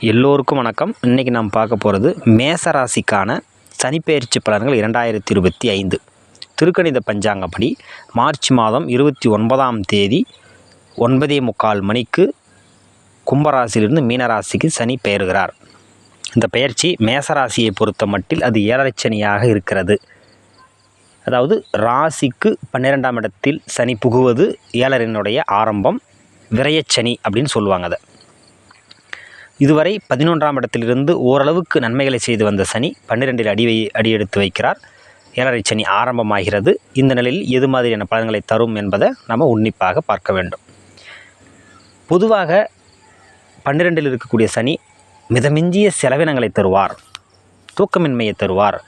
எல்லோருக்கும் வணக்கம். இன்றைக்கி நாம் பார்க்க போகிறது மேசராசிக்கான சனிப்பெயர்ச்சி பலன்கள் 2025 திருக்கணித பஞ்சாங்கப்படி மார்ச் மாதம் 29ஆம் தேதி 9:45 மணிக்கு கும்பராசியிலிருந்து மீனராசிக்கு சனி பெயர்கிறார். இந்த பெயர்ச்சி மேசராசியை பொறுத்த மட்டில் அது 7.5 சனியாக இருக்கிறது. அதாவது ராசிக்கு 12ஆம் இடத்தில் சனி புகுவது 7.5 ஆரம்பம், விரயச்சனி அப்படின்னு சொல்லுவாங்க. அதை இதுவரை 11ஆம் இடத்திலிருந்து ஓரளவுக்கு நன்மைகளை செய்து வந்த சனி 12இல் அடி எடுத்து வைக்கிறார். 7.5 சனி ஆரம்பமாகிறது. இந்த நிலையில் எது மாதிரியான பலன்களை தரும் என்பதை நம்ம உன்னிப்பாக பார்க்க வேண்டும். பொதுவாக 12இல் இருக்கக்கூடிய சனி மிதமிஞ்சிய செலவினங்களை தருவார், தூக்கமின்மையை தருவார்,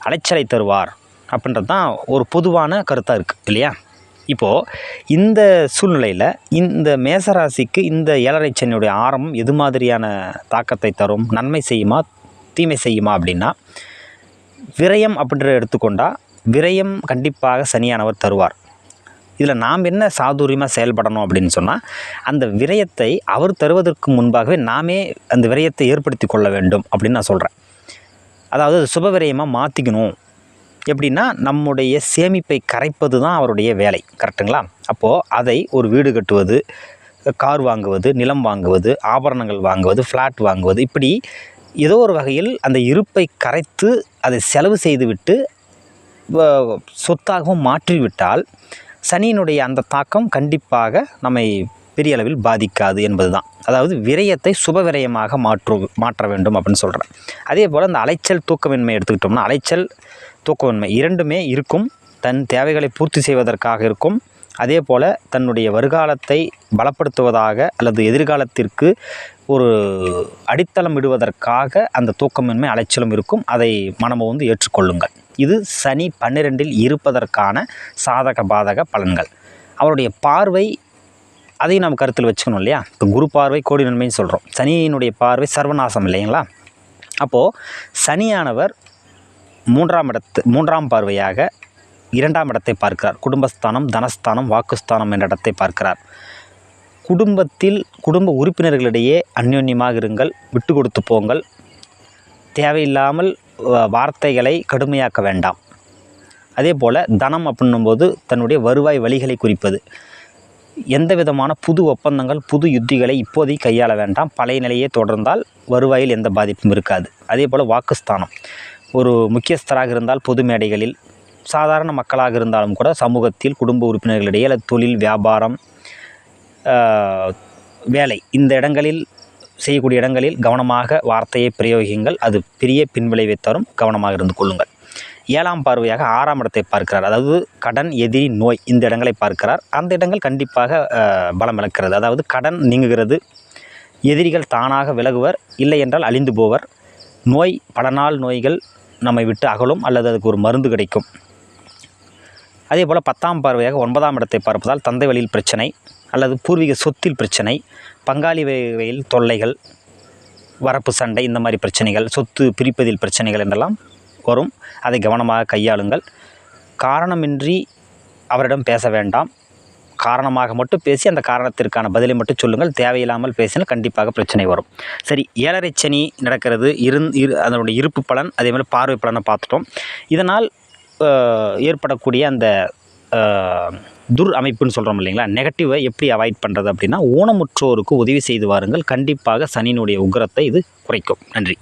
அலைச்சலை தருவார் அப்படின்றது தான் ஒரு பொதுவான கருத்தாக இருக்குது இல்லையா? இப்போது இந்த சூழ்நிலையில் இந்த மேசராசிக்கு இந்த 7.5 சனியுடைய ஆரம்பம் எது மாதிரியான தாக்கத்தை தரும், நன்மை செய்யுமா தீமை செய்யுமா அப்படின்னா, விரயம் அப்படின்ற எடுத்துக்கொண்டால் விரயம் கண்டிப்பாக சனியானவர் தருவார். இதில் நாம் என்ன சாதுரியமாக செயல்படணும் அப்படின்னு சொன்னால், அந்த விரயத்தை அவர் தருவதற்கு முன்பாகவே நாமே அந்த விரயத்தை ஏற்படுத்தி கொள்ள வேண்டும் அப்படின்னு நான் சொல்கிறேன். அதாவது சுப விரயமாக மாற்றிக்கணும். எப்படின்னா, நம்முடைய சேமிப்பை கரைப்பது தான் அவருடைய வேலை, கரெக்டுங்களா? அப்போது அதை ஒரு வீடு கட்டுவது, கார் வாங்குவது, நிலம் வாங்குவது, ஆபரணங்கள் வாங்குவது, ஃப்ளாட் வாங்குவது, இப்படி ஏதோ ஒரு வகையில் அந்த இருப்பை கரைத்து அதை செலவு செய்துவிட்டு சொத்தாகவும் மாற்றிவிட்டால் சனியினுடைய அந்த தாக்கம் கண்டிப்பாக நம்மை பெரிய அளவில் பாதிக்காது என்பது தான். அதாவது விரயத்தை சுப விரயமாக மாற்ற வேண்டும் அப்படின்னு சொல்கிறேன். அதே போல் அந்த அலைச்சல் தூக்கமின்மை எடுத்துக்கிட்டோம்னா, அலைச்சல் தூக்கமின்மை இரண்டுமே இருக்கும். தன் தேவைகளை பூர்த்தி செய்வதற்காக இருக்கும். அதே போல் தன்னுடைய வருகாலத்தை பலப்படுத்துவதாக அல்லது எதிர்காலத்திற்கு ஒரு அடித்தளம் இடுவதற்காக அந்த தூக்கமின்மை அலைச்சலும் இருக்கும். அதை மனம ஏற்றுக்கொள்ளுங்கள். இது சனி 12இல் இருப்பதற்கான சாதக பாதக பலன்கள். அவருடைய பார்வை அதையும் நம்ம கருத்தில் வச்சுக்கணும் இல்லையா? இப்போ குரு பார்வை கோடி நன்மைன்னு சொல்கிறோம். சனியினுடைய பார்வை சர்வநாசம் இல்லைங்களா? அப்போது சனியானவர் 3ஆம் பார்வையாக 2ஆம் இடத்தை பார்க்கிறார். குடும்பஸ்தானம், தனஸ்தானம், வாக்குஸ்தானம் என்ற இடத்தை பார்க்கிறார். குடும்ப உறுப்பினர்களிடையே அந்யோன்யமாக இருங்கள், விட்டு கொடுத்து போங்கள். தேவையில்லாமல் வார்த்தைகளை கடுமையாக்க வேண்டாம். அதே போல் தனம் அப்படின்னும்போது தன்னுடைய வருவாய் வழிகளை குறிப்பது. எந்த விதமான புது ஒப்பந்தங்கள், புது யுத்திகளை இப்போதைக்கு கையாள வேண்டாம். பழைய நிலையே தொடர்ந்தால் வருவாயில் எந்த பாதிப்பும் இருக்காது. அதே போல் வாக்குஸ்தானம், ஒரு முக்கியஸ்தராக இருந்தால் பொது மேடைகளில், சாதாரண மக்களாக இருந்தாலும் கூட சமூகத்தில், குடும்ப உறுப்பினர்களிடையே அல்லது தொழில், வியாபாரம், வேலை, இந்த இடங்களில் செய்யக்கூடிய இடங்களில் கவனமாக வார்த்தையை பிரயோகிங்கள். அது பெரிய பின்விளைவை தரும். கவனமாக இருந்து கொள்ளுங்கள். 7ஆம் பார்வையாக 6ஆம் இடத்தை பார்க்கிறார். அதாவது கடன், எதிரி, நோய், இந்த இடங்களை பார்க்கிறார். அந்த இடங்கள் கண்டிப்பாக பலம் இழக்கிறது. அதாவது கடன் நீங்குகிறது, எதிரிகள் தானாக விலகுவர், இல்லை என்றால் அழிந்து போவர். நோய், பல நாள் நோய்கள் நம்மை விட்டு அகலும் அல்லது அதுக்கு ஒரு மருந்து கிடைக்கும். அதே போல் 10ஆம் பார்வையாக 9ஆம் இடத்தை பார்ப்பதால் தந்தை வழியில் பிரச்சனை அல்லது பூர்வீக சொத்தில் பிரச்சனை, பங்காளி வகையில் தொல்லைகள், வரப்பு சண்டை, இந்த மாதிரி பிரச்சனைகள், சொத்து பிரிப்பதில் பிரச்சனைகள் என்றெல்லாம் வரும். அதை கவனமாக கையாளுங்கள். காரணமின்றி அவரிடம் பேச வேண்டாம். காரணமாக மட்டும் பேசி அந்த காரணத்திற்கான பதிலை மட்டும் சொல்லுங்கள். தேவையில்லாமல் பேசினால் கண்டிப்பாக பிரச்சனை வரும். சரி, 7.5 சனி நடக்கிறது. அதனுடைய இருப்பு பலன், அதேமாதிரி பார்வை பலனை பார்த்துட்டோம். இதனால் ஏற்படக்கூடிய அந்த துர் அமைப்புன்னு சொல்கிறோம் இல்லைங்களா, நெகட்டிவை எப்படி அவாய்ட் பண்ணுறது அப்படின்னா, ஊனமுற்றோருக்கு உதவி செய்து வாருங்கள். கண்டிப்பாக சனியினுடைய உக்கிரத்தை இது குறைக்கும். நன்றி.